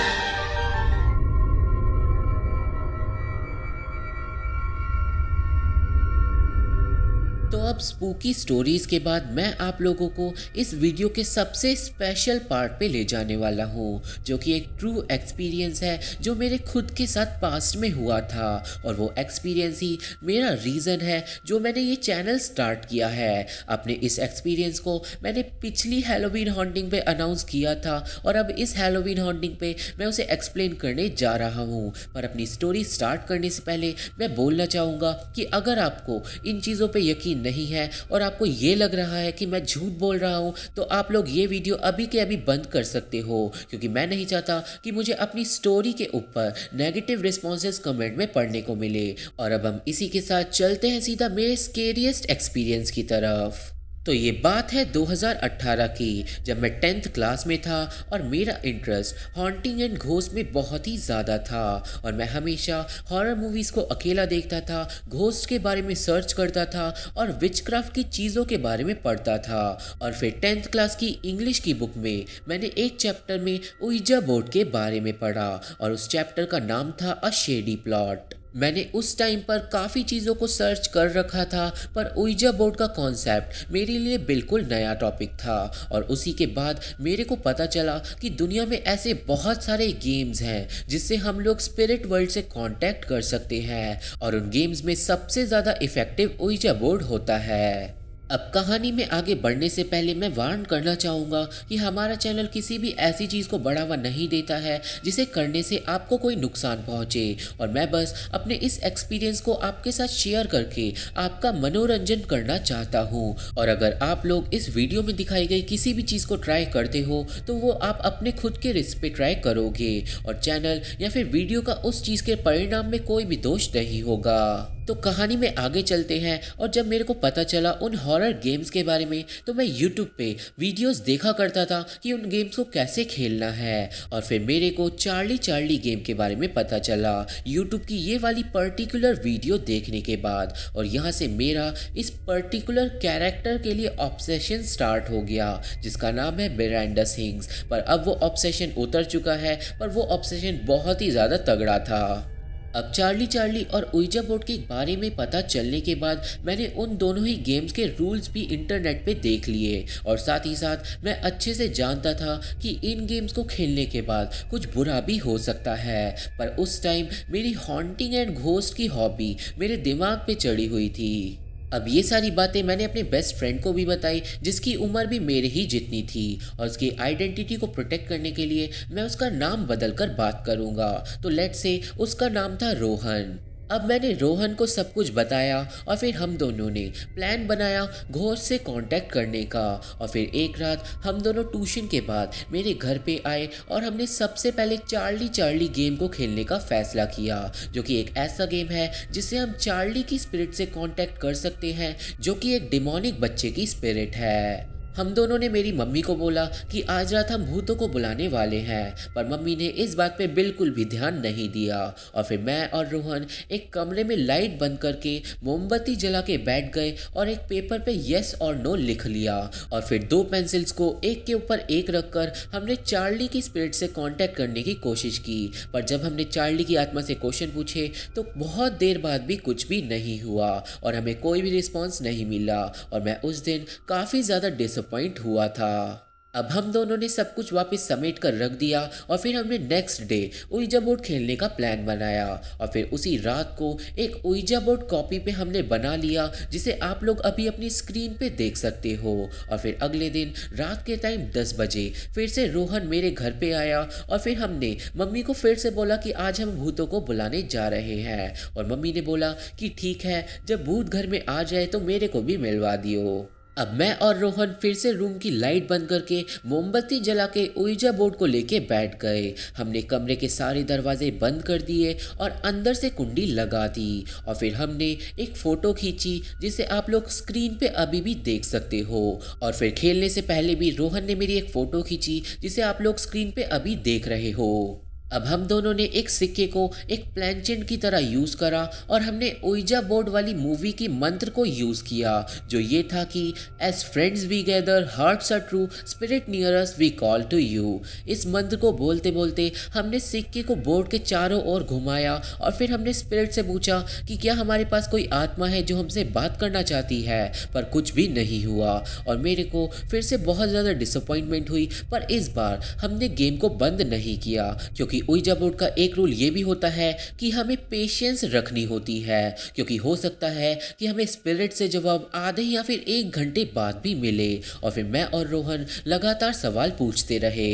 तो अब spooky stories के बाद मैं आप लोगों को इस video के सबसे स्पेशल पार्ट पे ले जाने वाला हूँ, जो कि एक ट्रू एक्सपीरियंस है जो मेरे खुद के साथ पास्ट में हुआ था, और वो एक्सपीरियंस ही मेरा रीज़न है जो मैंने ये चैनल स्टार्ट किया है। अपने इस एक्सपीरियंस को मैंने पिछली हैलोवीन हॉन्टिंग पे अनाउंस किया था, और अब इस हैलोवीन हॉन्टिंग पे मैं उसे एक्सप्लेन करने जा रहा हूँ। पर अपनी स्टोरी स्टार्ट करने से पहले मैं बोलना चाहूँगा कि अगर आपको इन चीज़ों पे यकीन नहीं है और आपको ये लग रहा है कि मैं झूठ बोल रहा हूँ, तो आप लोग ये वीडियो अभी के अभी बंद कर सकते हो, क्योंकि मैं नहीं चाहता कि मुझे अपनी स्टोरी के ऊपर नेगेटिव रिस्पॉन्सेस कमेंट में पढ़ने को मिले। और अब हम इसी के साथ चलते हैं सीधा मेरे स्केरियस्ट एक्सपीरियंस की तरफ। तो ये बात है 2018 की, जब मैं 10th क्लास में था और मेरा इंटरेस्ट हॉन्टिंग एंड घोस्ट में बहुत ही ज़्यादा था, और मैं हमेशा हॉरर मूवीज़ को अकेला देखता था, घोस्ट के बारे में सर्च करता था और विचक्राफ्ट की चीज़ों के बारे में पढ़ता था। और फिर 10th क्लास की इंग्लिश की बुक में मैंने एक चैप्टर में उइजा बोर्ड के बारे में पढ़ा, और उस चैप्टर का नाम था अ शेडी प्लॉट। मैंने उस टाइम पर काफ़ी चीज़ों को सर्च कर रखा था, पर उइजा बोर्ड का कॉन्सेप्ट मेरे लिए बिल्कुल नया टॉपिक था। और उसी के बाद मेरे को पता चला कि दुनिया में ऐसे बहुत सारे गेम्स हैं जिससे हम लोग स्पिरिट वर्ल्ड से कांटेक्ट कर सकते हैं, और उन गेम्स में सबसे ज़्यादा इफ़ेक्टिव उइजा बोर्ड होता है। अब कहानी में आगे बढ़ने से पहले मैं वार्न करना चाहूँगा कि हमारा चैनल किसी भी ऐसी चीज़ को बढ़ावा नहीं देता है जिसे करने से आपको कोई नुकसान पहुँचे, और मैं बस अपने इस एक्सपीरियंस को आपके साथ शेयर करके आपका मनोरंजन करना चाहता हूँ। और अगर आप लोग इस वीडियो में दिखाई गई किसी भी चीज़ को ट्राई करते हो तो वो आप अपने खुद के रिस्क पे ट्राई करोगे, और चैनल या फिर वीडियो का उस चीज़ के परिणाम में कोई भी दोष नहीं होगा। तो कहानी में आगे चलते हैं। और जब मेरे को पता चला उन हॉरर गेम्स के बारे में, तो मैं YouTube पे वीडियोस देखा करता था कि उन गेम्स को कैसे खेलना है, और फिर मेरे को चार्ली गेम के बारे में पता चला YouTube की ये वाली पर्टिकुलर वीडियो देखने के बाद। और यहाँ से मेरा इस पर्टिकुलर कैरेक्टर के लिए ऑब्सेशन स्टार्ट हो गया, जिसका नाम है मिरांडा सिंग्स। पर अब वो ऑब्सेशन उतर चुका है, पर वो ऑब्सेशन बहुत ही ज़्यादा तगड़ा था। अब चार्ली और उइजा बोर्ड के बारे में पता चलने के बाद मैंने उन दोनों ही गेम्स के रूल्स भी इंटरनेट पे देख लिए, और साथ ही साथ मैं अच्छे से जानता था कि इन गेम्स को खेलने के बाद कुछ बुरा भी हो सकता है। पर उस टाइम मेरी हॉन्टिंग एंड घोस्ट की हॉबी मेरे दिमाग पे चढ़ी हुई थी। अब ये सारी बातें मैंने अपने बेस्ट फ्रेंड को भी बताई, जिसकी उम्र भी मेरे ही जितनी थी, और उसकी आइडेंटिटी को प्रोटेक्ट करने के लिए मैं उसका नाम बदल कर बात करूँगा। तो लेट्स से उसका नाम था रोहन। अब मैंने रोहन को सब कुछ बताया, और फिर हम दोनों ने प्लान बनाया घोस्ट से कांटेक्ट करने का। और फिर एक रात हम दोनों ट्यूशन के बाद मेरे घर पे आए, और हमने सबसे पहले चार्ली गेम को खेलने का फैसला किया, जो कि एक ऐसा गेम है जिससे हम चार्ली की स्पिरिट से कांटेक्ट कर सकते हैं, जो कि एक डिमोनिक बच्चे की स्पिरिट है। हम दोनों ने मेरी मम्मी को बोला कि आज रात हम भूतों को बुलाने वाले हैं, पर मम्मी ने इस बात पे बिल्कुल भी ध्यान नहीं दिया। और फिर मैं और रोहन एक कमरे में लाइट बंद करके मोमबत्ती जला के बैठ गए, और एक पेपर पे येस और नो लिख लिया। और फिर 2 पेंसिल्स को एक के ऊपर एक रखकर हमने चार्ली की स्पिरिट से कांटेक्ट करने की कोशिश की। पर जब हमने चार्ली की आत्मा से क्वेश्चन पूछे तो बहुत देर बाद भी कुछ भी नहीं हुआ, और हमें कोई भी रिस्पॉन्स नहीं मिला, और मैं उस दिन काफ़ी ज़्यादा पॉइंट हुआ था। अब हम दोनों ने सब कुछ वापस समेट कर रख दिया और फिर हमने नेक्स्ट डे उइजा बोर्ड खेलने का प्लान बनाया और फिर उसी रात को एक उइजा बोर्ड कॉपी पे हमने बना लिया जिसे आप लोग अभी अपनी स्क्रीन पे देख सकते हो। और फिर अगले दिन रात के टाइम 10 बजे फिर से रोहन मेरे घर पे आया और फिर हमने मम्मी को फिर से बोला कि आज हम भूतों को बुलाने जा रहे हैं और मम्मी ने बोला कि ठीक है, जब भूत घर में आ जाए तो मेरे को भी मिलवा दियो। अब मैं और रोहन फिर से रूम की लाइट बंद करके मोमबत्ती जला के उइजा बोर्ड को लेके बैठ गए। हमने कमरे के सारे दरवाजे बंद कर दिए और अंदर से कुंडी लगा दी और फिर हमने एक फोटो खींची जिसे आप लोग स्क्रीन पे अभी भी देख सकते हो। और फिर खेलने से पहले भी रोहन ने मेरी एक फोटो खींची जिसे आप लोग स्क्रीन पे अभी देख रहे हो। अब हम दोनों ने एक सिक्के को एक प्लैंचेट की तरह यूज करा और हमने उइजा बोर्ड वाली मूवी की मंत्र को यूज किया जो ये था कि as friends we gather hearts are true spirit near us we call to you. इस मंत्र को बोलते बोलते हमने सिक्के को बोर्ड के चारों ओर घुमाया और फिर हमने स्पिरिट से पूछा कि क्या हमारे पास कोई आत्मा है जो हमसे बात करना चाहती है, पर कुछ भी नहीं हुआ और मेरे को फिर से बहुत ज़्यादा डिसअपॉइंटमेंट हुई। पर इस बार हमने गेम को बंद नहीं किया क्योंकि उइजा बोर्ड का एक रूल ये भी होता है कि हमें पेशेंस रखनी होती है क्योंकि हो सकता है कि हमें स्पिरिट से जवाब आधे या फिर 1 घंटे बाद भी मिले। और फिर मैं और रोहन लगातार सवाल पूछते रहे।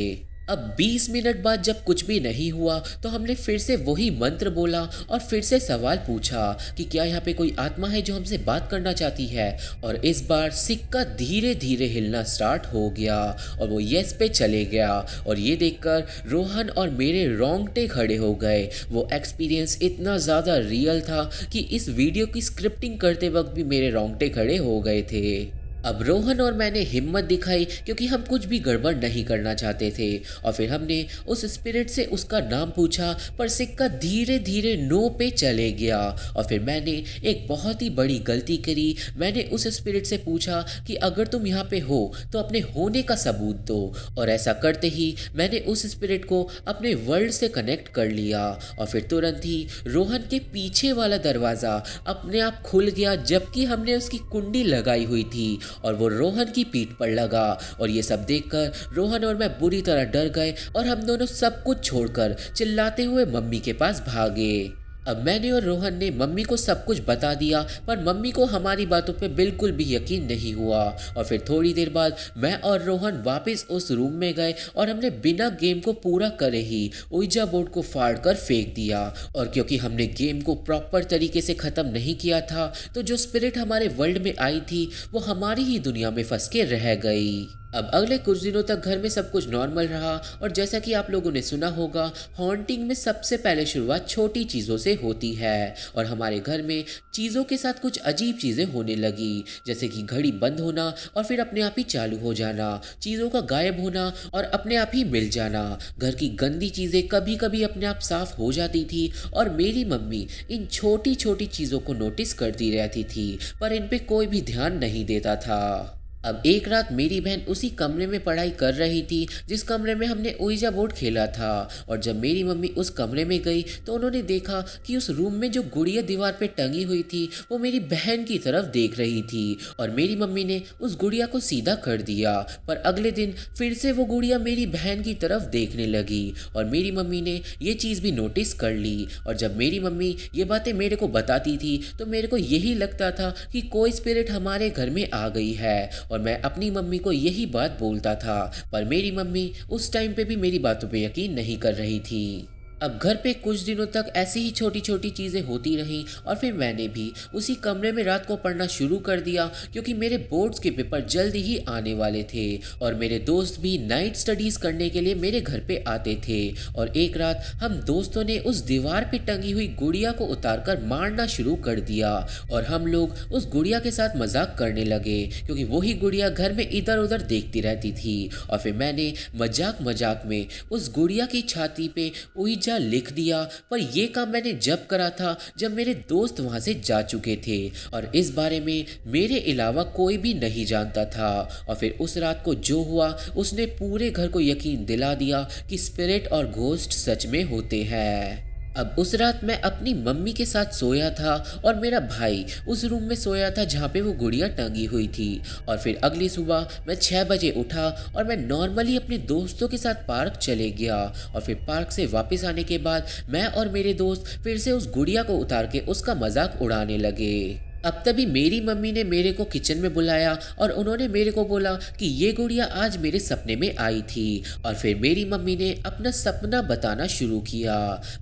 अब 20 मिनट बाद जब कुछ भी नहीं हुआ तो हमने फिर से वही मंत्र बोला और फिर से सवाल पूछा कि क्या यहाँ पे कोई आत्मा है जो हमसे बात करना चाहती है। और इस बार सिक्का धीरे धीरे हिलना स्टार्ट हो गया और वो यस पे चले गया और ये देखकर रोहन और मेरे रोंगटे खड़े हो गए। वो एक्सपीरियंस इतना ज़्यादा रियल था कि इस वीडियो की स्क्रिप्टिंग करते वक्त भी मेरे रोंगटे खड़े हो गए थे। अब रोहन और मैंने हिम्मत दिखाई क्योंकि हम कुछ भी गड़बड़ नहीं करना चाहते थे और फिर हमने उस स्पिरिट से उसका नाम पूछा पर सिक्का धीरे धीरे नो पे चले गया। और फिर मैंने एक बहुत ही बड़ी गलती करी। मैंने उस स्पिरिट से पूछा कि अगर तुम यहाँ पे हो तो अपने होने का सबूत दो और ऐसा करते ही मैंने उस स्पिरिट को अपने वर्ल्ड से कनेक्ट कर लिया और फिर तुरंत ही रोहन के पीछे वाला दरवाज़ा अपने आप खुल गया जबकि हमने उसकी कुंडी लगाई हुई थी और वो रोहन की पीठ पर लगा। और ये सब देखकर रोहन और मैं बुरी तरह डर गए और हम दोनों सब कुछ छोड़कर चिल्लाते हुए मम्मी के पास भागे। अब मैंने और रोहन ने मम्मी को सब कुछ बता दिया पर मम्मी को हमारी बातों पे बिल्कुल भी यकीन नहीं हुआ। और फिर थोड़ी देर बाद मैं और रोहन वापस उस रूम में गए और हमने बिना गेम को पूरा करे ही उइजा बोर्ड को फाड़ कर फेंक दिया। और क्योंकि हमने गेम को प्रॉपर तरीके से ख़त्म नहीं किया था तो जो स्पिरिट हमारे वर्ल्ड में आई थी वो हमारी ही दुनिया में फंस के रह गई। अब अगले कुछ दिनों तक घर में सब कुछ नॉर्मल रहा और जैसा कि आप लोगों ने सुना होगा हॉन्टिंग में सबसे पहले शुरुआत छोटी चीज़ों से होती है और हमारे घर में चीज़ों के साथ कुछ अजीब चीज़ें होने लगी जैसे कि घड़ी बंद होना और फिर अपने आप ही चालू हो जाना, चीज़ों का गायब होना और अपने आप ही मिल जाना, घर की गंदी चीज़ें कभी कभी अपने आप साफ हो जाती थी और मेरी मम्मी इन छोटी छोटी चीज़ों को नोटिस करती रहती थी पर इन पे कोई भी ध्यान नहीं देता था। अब एक रात मेरी बहन उसी कमरे में पढ़ाई कर रही थी जिस कमरे में हमने उइजा बोर्ड खेला था और जब मेरी मम्मी उस कमरे में गई तो उन्होंने देखा कि उस रूम में जो गुड़िया दीवार पे टंगी हुई थी वो मेरी बहन की तरफ देख रही थी और मेरी मम्मी ने उस गुड़िया को सीधा कर दिया। पर अगले दिन फिर से वो गुड़िया मेरी बहन की तरफ देखने लगी और मेरी मम्मी ने ये चीज़ भी नोटिस कर ली। और जब मेरी मम्मी ये बातें मेरे को बताती थी तो मेरे को यही लगता था कि कोई स्पिरिट हमारे घर में आ गई है और मैं अपनी मम्मी को यही बात बोलता था पर मेरी मम्मी उस टाइम पे भी मेरी बातों पे यकीन नहीं कर रही थी। अब घर पे कुछ दिनों तक ऐसी ही छोटी छोटी चीज़ें होती रहीं और फिर मैंने भी उसी कमरे में रात को पढ़ना शुरू कर दिया क्योंकि मेरे बोर्ड्स के पेपर जल्दी ही आने वाले थे और मेरे दोस्त भी नाइट स्टडीज़ करने के लिए मेरे घर पे आते थे। और एक रात हम दोस्तों ने उस दीवार पे टंगी हुई गुड़िया को उतारकर मारना शुरू कर दिया और हम लोग उस गुड़िया के साथ मजाक करने लगे क्योंकि वही गुड़िया घर में इधर उधर देखती रहती थी। और फिर मैंने मजाक मजाक में उस गुड़िया की छाती पे उइजा लिख दिया पर यह काम मैंने जब करा था जब मेरे दोस्त वहां से जा चुके थे और इस बारे में मेरे अलावा कोई भी नहीं जानता था। और फिर उस रात को जो हुआ उसने पूरे घर को यकीन दिला दिया कि स्पिरिट और घोस्ट सच में होते हैं। अब उस रात मैं अपनी मम्मी के साथ सोया था और मेरा भाई उस रूम में सोया था जहाँ पे वो गुड़िया टंगी हुई थी। और फिर अगली सुबह मैं 6 बजे उठा और मैं नॉर्मली अपने दोस्तों के साथ पार्क चले गया। और फिर पार्क से वापस आने के बाद मैं और मेरे दोस्त फिर से उस गुड़िया को उतार के उसका मजाक उड़ाने लगे। अब तभी मेरी मम्मी ने मेरे को किचन में बुलाया और उन्होंने मेरे को बोला कि ये गुड़िया आज मेरे सपने में आई थी। और फिर मेरी मम्मी ने अपना सपना बताना शुरू किया।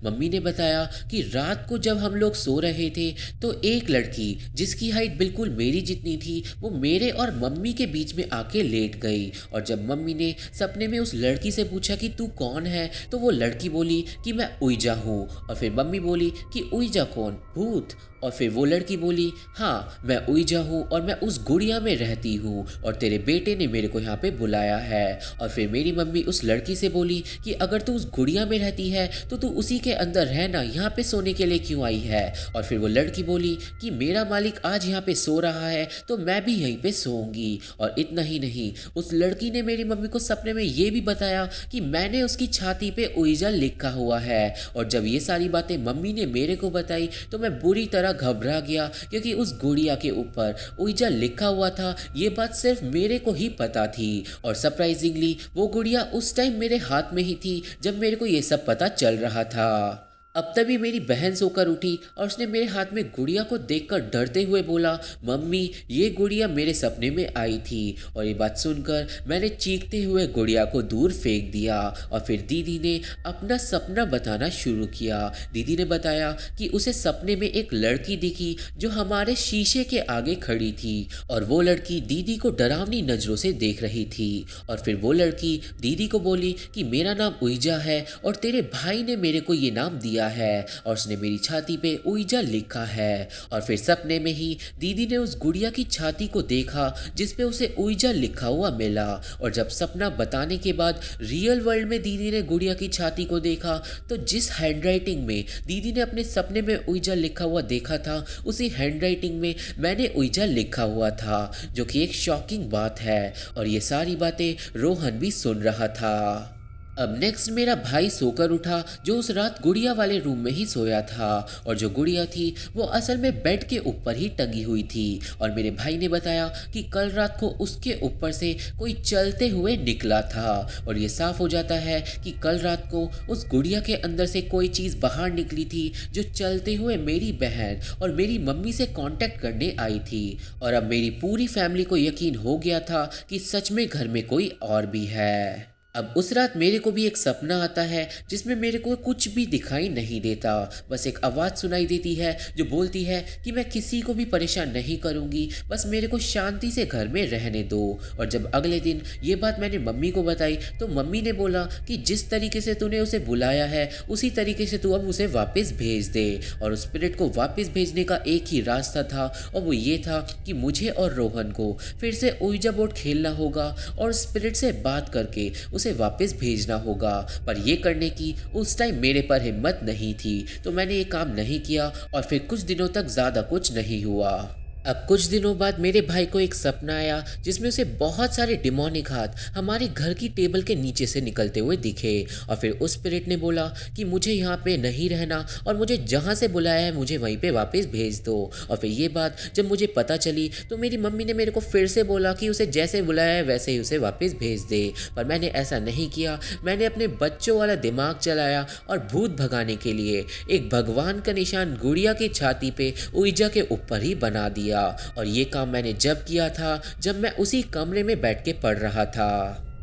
मम्मी ने बताया कि रात को जब हम लोग सो रहे थे तो एक लड़की जिसकी हाइट बिल्कुल मेरी जितनी थी वो मेरे और मम्मी के बीच में आके लेट गई। और जब मम्मी ने सपने में उस लड़की से पूछा कि तू कौन है, तो वो लड़की बोली कि मैं उइजा हूँ। और फिर मम्मी बोली कि उइजा कौन, भूत? और फिर वो लड़की बोली हाँ मैं उइजा हूँ और मैं उस गुड़िया में रहती हूँ और तेरे बेटे ने मेरे को यहाँ पे बुलाया है। और फिर मेरी मम्मी उस लड़की से बोली कि अगर तू उस गुड़िया में रहती है तो तू उसी के अंदर रहना, यहाँ पे सोने के लिए क्यों आई है? और फिर वो लड़की बोली कि मेरा मालिक आज यहाँ पे सो रहा है तो मैं भी यहीं पे सोऊंगी। और इतना ही नहीं, उस लड़की ने मेरी मम्मी को सपने में ये भी बताया कि मैंने उसकी छाती पे उइजा लिखा हुआ है। और जब ये सारी बातें मम्मी ने मेरे को बताई तो मैं बुरी तरह घबरा गया, क्योंकि उस गुड़िया के ऊपर उइजा लिखा हुआ था ये बात सिर्फ मेरे को ही पता थी। और सरप्राइजिंगली वो गुड़िया उस टाइम मेरे हाथ में ही थी जब मेरे को ये सब पता चल रहा था। अब तभी मेरी बहन सोकर उठी और उसने मेरे हाथ में गुड़िया को देखकर डरते हुए बोला, मम्मी ये गुड़िया मेरे सपने में आई थी। और ये बात सुनकर मैंने चीखते हुए गुड़िया को दूर फेंक दिया। और फिर दीदी ने अपना सपना बताना शुरू किया। दीदी ने बताया कि उसे सपने में एक लड़की दिखी जो हमारे शीशे के आगे खड़ी थी और वो लड़की दीदी को डरावनी नजरों से देख रही थी। और फिर वो लड़की दीदी को बोली कि मेरा नाम उइजा है और तेरे भाई ने मेरे को ये नाम दिया है और उसने मेरी छाती पे उइजा लिखा है। और फिर सपने में ही दीदी ने उस गुड़िया की छाती को देखा जिसपे उसे उइजा लिखा हुआ मिला। और जब सपना बताने के बाद रियल वर्ल्ड में दीदी ने गुड़िया की छाती को देखा तो जिस हैंडराइटिंग में दीदी ने अपने सपने में उइजा लिखा हुआ देखा था उसी हैंडराइटिंग में मैंने उइजा लिखा हुआ था, जो कि एक शॉकिंग बात है। और ये सारी बातें रोहन भी सुन रहा था। अब नेक्स्ट मेरा भाई सोकर उठा जो उस रात गुड़िया वाले रूम में ही सोया था। और जो गुड़िया थी वो असल में बेड के ऊपर ही टंगी हुई थी। और मेरे भाई ने बताया कि कल रात को उसके ऊपर से कोई चलते हुए निकला था। और ये साफ हो जाता है कि कल रात को उस गुड़िया के अंदर से कोई चीज़ बाहर निकली थी जो चलते हुए मेरी बहन और मेरी मम्मी से कांटेक्ट करने आई थी। और अब मेरी पूरी फैमिली को यकीन हो गया था कि सच में घर में कोई और भी है। अब उस रात मेरे को भी एक सपना आता है जिसमें मेरे को कुछ भी दिखाई नहीं देता, बस एक आवाज़ सुनाई देती है जो बोलती है कि मैं किसी को भी परेशान नहीं करूँगी, बस मेरे को शांति से घर में रहने दो। और जब अगले दिन ये बात मैंने मम्मी को बताई तो मम्मी ने बोला कि जिस तरीके से तूने उसे बुलाया है उसी तरीके से तू अब उसे वापस भेज दे। और उस स्पिरिट को वापस भेजने का एक ही रास्ता था और वो ये था कि मुझे और रोहन को फिर से ओइजा बोर्ड खेलना होगा और स्पिरिट से बात करके उसे वापस भेजना होगा। पर ये करने की उस टाइम मेरे पर हिम्मत नहीं थी तो मैंने ये काम नहीं किया और फिर कुछ दिनों तक ज़्यादा कुछ नहीं हुआ। अब कुछ दिनों बाद मेरे भाई को एक सपना आया जिसमें उसे बहुत सारे डिमोनिक हाथ हमारे घर की टेबल के नीचे से निकलते हुए दिखे। और फिर उस स्पिरिट ने बोला कि मुझे यहाँ पे नहीं रहना और मुझे जहाँ से बुलाया है मुझे वहीं पे वापस भेज दो। और फिर ये बात जब मुझे पता चली तो मेरी मम्मी ने मेरे को फिर से बोला कि उसे जैसे बुलाया है वैसे ही उसे वापस भेज दे। पर मैंने ऐसा नहीं किया। मैंने अपने बच्चों वाला दिमाग चलाया और भूत भगाने के लिए एक भगवान का निशान गुड़िया की छाती पे उइजा के ऊपर ही बना दिया। और ये काम मैंने जब किया था जब मैं उसी कमरे में बैठ के पढ़ रहा था।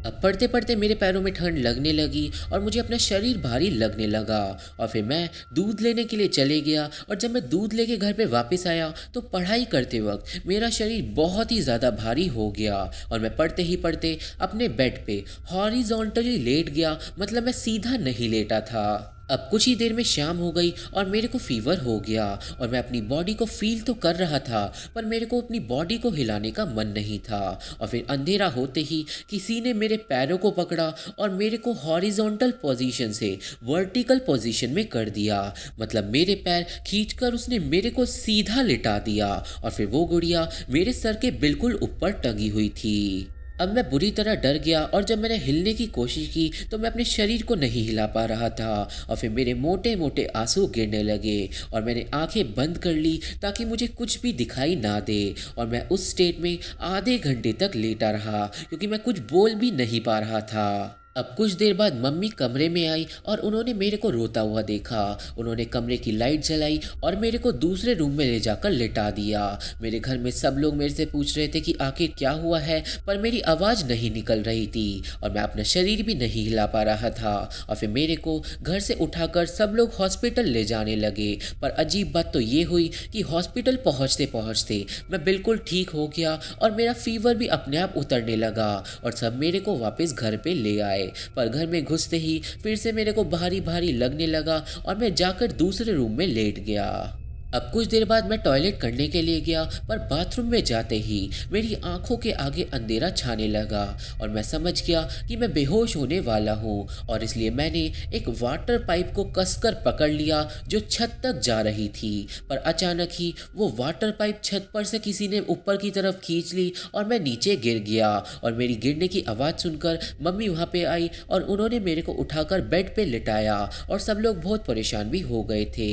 अब पढ़ते पढ़ते मेरे पैरों में ठंड लगने लगी और मुझे अपना शरीर भारी लगने लगा। और फिर मैं दूध लेने के लिए चले गया और जब मैं दूध लेके घर पे वापस आया तो पढ़ाई करते वक्त मेरा शरीर बहुत ही ज़्यादा भारी हो गया और मैं पढ़ते ही पढ़ते अपने बेड पे हॉरिजॉन्टली लेट गया, मतलब मैं सीधा नहीं लेटा था। अब कुछ ही देर में शाम हो गई और मेरे को फीवर हो गया और मैं अपनी बॉडी को फील तो कर रहा था पर मेरे को अपनी बॉडी को हिलाने का मन नहीं था। और फिर अंधेरा होते ही किसी ने मेरे पैरों को पकड़ा और मेरे को हॉरिजॉन्टल पोजीशन से वर्टिकल पोजीशन में कर दिया, मतलब मेरे पैर खींचकर उसने मेरे को सीधा लिटा दिया। और फिर वो गुड़िया मेरे सर के बिल्कुल ऊपर टंगी हुई थी। अब मैं बुरी तरह डर गया और जब मैंने हिलने की कोशिश की तो मैं अपने शरीर को नहीं हिला पा रहा था और फिर मेरे मोटे मोटे आंसू गिरने लगे और मैंने आंखें बंद कर ली ताकि मुझे कुछ भी दिखाई ना दे और मैं उस स्टेट में आधे घंटे तक लेटा रहा क्योंकि मैं कुछ बोल भी नहीं पा रहा था। अब कुछ देर बाद मम्मी कमरे में आई और उन्होंने मेरे को रोता हुआ देखा। उन्होंने कमरे की लाइट जलाई और मेरे को दूसरे रूम में ले जाकर लिटा दिया। मेरे घर में सब लोग मेरे से पूछ रहे थे कि आखिर क्या हुआ है, पर मेरी आवाज़ नहीं निकल रही थी और मैं अपना शरीर भी नहीं हिला पा रहा था। और फिर मेरे को घर से उठाकर सब लोग हॉस्पिटल ले जाने लगे। पर अजीब बात तो ये हुई कि हॉस्पिटल पहुँचते पहुँचते मैं बिल्कुल ठीक हो गया और मेरा फीवर भी अपने आप उतरने लगा और सब मेरे को वापस घर पे ले आए। पर घर में घुसते ही फिर से मेरे को भारी भारी लगने लगा और मैं जाकर दूसरे रूम में लेट गया। अब कुछ देर बाद मैं टॉयलेट करने के लिए गया, पर बाथरूम में जाते ही मेरी आंखों के आगे अंधेरा छाने लगा और मैं समझ गया कि मैं बेहोश होने वाला हूँ और इसलिए मैंने एक वाटर पाइप को कसकर पकड़ लिया जो छत तक जा रही थी। पर अचानक ही वो वाटर पाइप छत पर से किसी ने ऊपर की तरफ खींच ली और मैं नीचे गिर गया और मेरी गिरने की आवाज़ सुनकर मम्मी वहाँ पे आई और उन्होंने मेरे को उठाकर बेड पे लिटाया और सब लोग बहुत परेशान भी हो गए थे।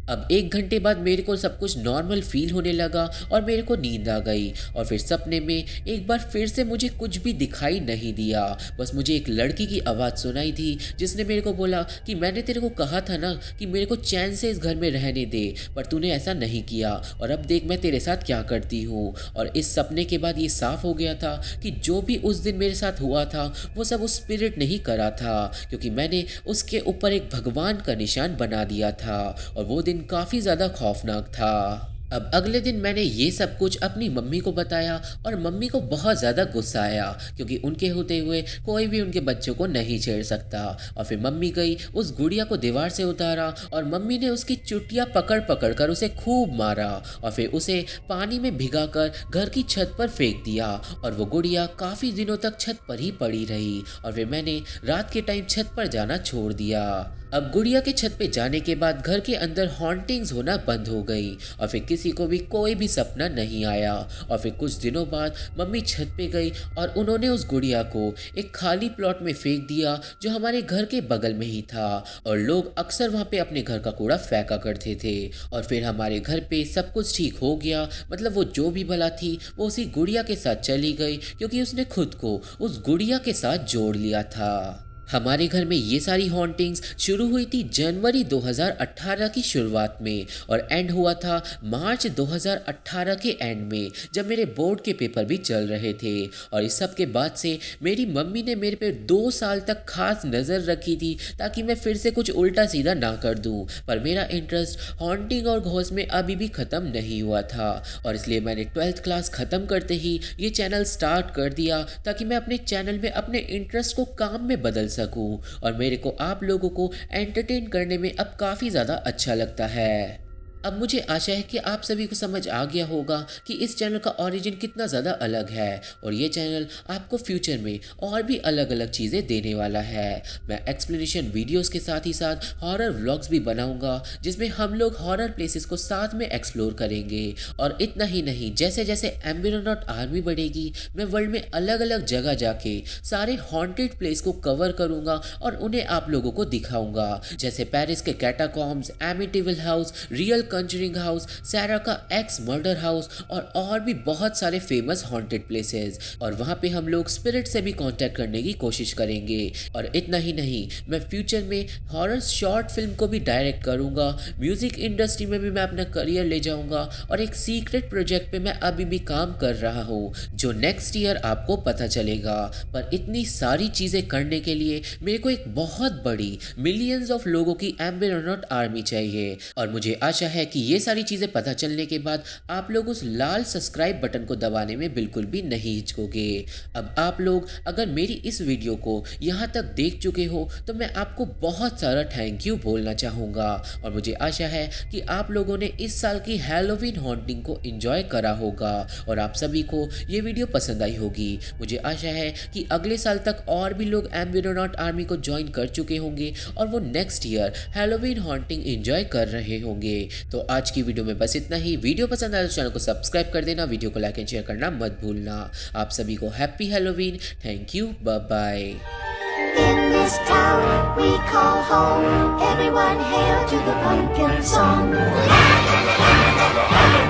अब 1 घंटे बाद मेरे को सब कुछ नॉर्मल फील होने लगा और मेरे को नींद आ गई और फिर सपने में एक बार फिर से मुझे कुछ भी दिखाई नहीं दिया। बस मुझे एक लड़की की आवाज़ सुनाई थी जिसने मेरे को बोला कि मैंने तेरे को कहा था ना कि मेरे को चैन से इस घर में रहने दे, पर तूने ऐसा नहीं किया और अब देख मैं तेरे साथ क्या करती हूँ। और इस सपने के बाद ये साफ हो गया था कि जो भी उस दिन मेरे साथ हुआ था वो सब उस स्पिरिट ने ही करा था, क्योंकि मैंने उसके ऊपर एक भगवान का निशान बना दिया था और वो दिन काफ़ी ज़्यादा खौफनाक था। अब अगले दिन मैंने ये सब कुछ अपनी मम्मी को बताया और मम्मी को बहुत ज़्यादा गुस्सा आया क्योंकि उनके होते हुए कोई भी उनके बच्चों को नहीं छेड़ सकता। और फिर मम्मी गई, उस गुड़िया को दीवार से उतारा और मम्मी ने उसकी चुटिया पकड़ पकड़ कर उसे खूब मारा और फिर उसे पानी में भिगाकर घर की छत पर फेंक दिया और वो गुड़िया काफ़ी दिनों तक छत पर ही पड़ी रही और फिर मैंने रात के टाइम छत पर जाना छोड़ दिया। अब गुड़िया के छत पे जाने के बाद घर के अंदर हॉन्टिंग्स होना बंद हो गई और फिर किसी को भी कोई भी सपना नहीं आया। और फिर कुछ दिनों बाद मम्मी छत पे गई और उन्होंने उस गुड़िया को एक खाली प्लॉट में फेंक दिया जो हमारे घर के बगल में ही था और लोग अक्सर वहाँ पे अपने घर का कूड़ा फेंका करते थे। और फिर हमारे घर पे सब कुछ ठीक हो गया, मतलब वो जो भी भला थी वो उसी गुड़िया के साथ चली गई क्योंकि उसने खुद को उस गुड़िया के साथ जोड़ लिया था। हमारे घर में ये सारी हॉन्टिंग्स शुरू हुई थी जनवरी 2018 की शुरुआत में और एंड हुआ था मार्च 2018 के एंड में, जब मेरे बोर्ड के पेपर भी चल रहे थे। और इस सब के बाद से मेरी मम्मी ने मेरे पे 2 साल तक खास नज़र रखी थी ताकि मैं फिर से कुछ उल्टा सीधा ना कर दूं, पर मेरा इंटरेस्ट हॉन्टिंग और घोस्ट में अभी भी ख़त्म नहीं हुआ था और इसलिए मैंने 12th क्लास ख़त्म करते ही ये चैनल स्टार्ट कर दिया ताकि मैं अपने चैनल में अपने इंटरेस्ट को काम में बदल सकूं और मेरे को आप लोगों को एंटरटेन करने में अब काफ़ी ज़्यादा अच्छा लगता है। अब मुझे आशा है कि आप सभी को समझ आ गया होगा कि इस चैनल का ओरिजिन कितना ज़्यादा अलग है और ये चैनल आपको फ्यूचर में और भी अलग अलग चीज़ें देने वाला है। मैं एक्सप्लेनेशन वीडियोस के साथ ही साथ हॉरर व्लॉग्स भी बनाऊंगा जिसमें हम लोग हॉरर प्लेसेस को साथ में एक्सप्लोर करेंगे। और इतना ही नहीं, जैसे जैसे एम्बेरोनॉट आर्मी बढ़ेगी मैं वर्ल्ड में अलग अलग जगह जाके सारे हॉन्टेड प्लेस को कवर करूँगा और उन्हें आप लोगों को दिखाऊँगा, जैसे पेरिस के कैटाकॉम्ब्स, एमिटिविल हाउस, रियल कंजरिंग हाउस, सैरा का एक्स मर्डर हाउस और भी बहुत सारे फेमस हॉन्टेड प्लेसेस। और वहाँ पे हम लोग स्पिरिट से भी कांटेक्ट करने की कोशिश करेंगे। और इतना ही नहीं, मैं फ्यूचर में हॉरर शॉर्ट फिल्म को भी डायरेक्ट करूँगा, म्यूजिक इंडस्ट्री में भी मैं अपना करियर ले जाऊँगा और एक सीक्रेट प्रोजेक्ट पे मैं अभी भी काम कर रहा हूँ जो नेक्स्ट ईयर आपको पता चलेगा। पर इतनी सारी चीज़ें करने के लिए मेरे को एक बहुत बड़ी मिलियंस ऑफ लोगों की एम्बेरोनॉट आर्मी चाहिए और मुझे आशा है कि ये सारी चीज़ें पता चलने के बाद आप लोग उस लाल सब्सक्राइब बटन को दबाने में बिल्कुल भी नहीं हिचकोगे। अब आप लोग अगर मेरी इस वीडियो को यहाँ तक देख चुके हो तो मैं आपको बहुत सारा थैंक यू बोलना चाहूँगा और मुझे आशा है कि आप लोगों ने इस साल की हैलोवीन हॉन्टिंग को एंजॉय करा होगा और आप सभी को ये वीडियो पसंद आई होगी। मुझे आशा है कि अगले साल तक और भी लोग एम्बेरोनॉट आर्मी को ज्वाइन कर चुके होंगे और वो next year Halloween haunting enjoy कर रहे होंगे। तो आज की वीडियो में बस इतना ही। वीडियो पसंद आए तो चैनल को सब्सक्राइब कर देना, वीडियो को लाइक एंड शेयर करना मत भूलना। आप सभी को happy Halloween. Thank you, bye bye. In this town we call home, everyone hail to the pumpkin song. Halloween.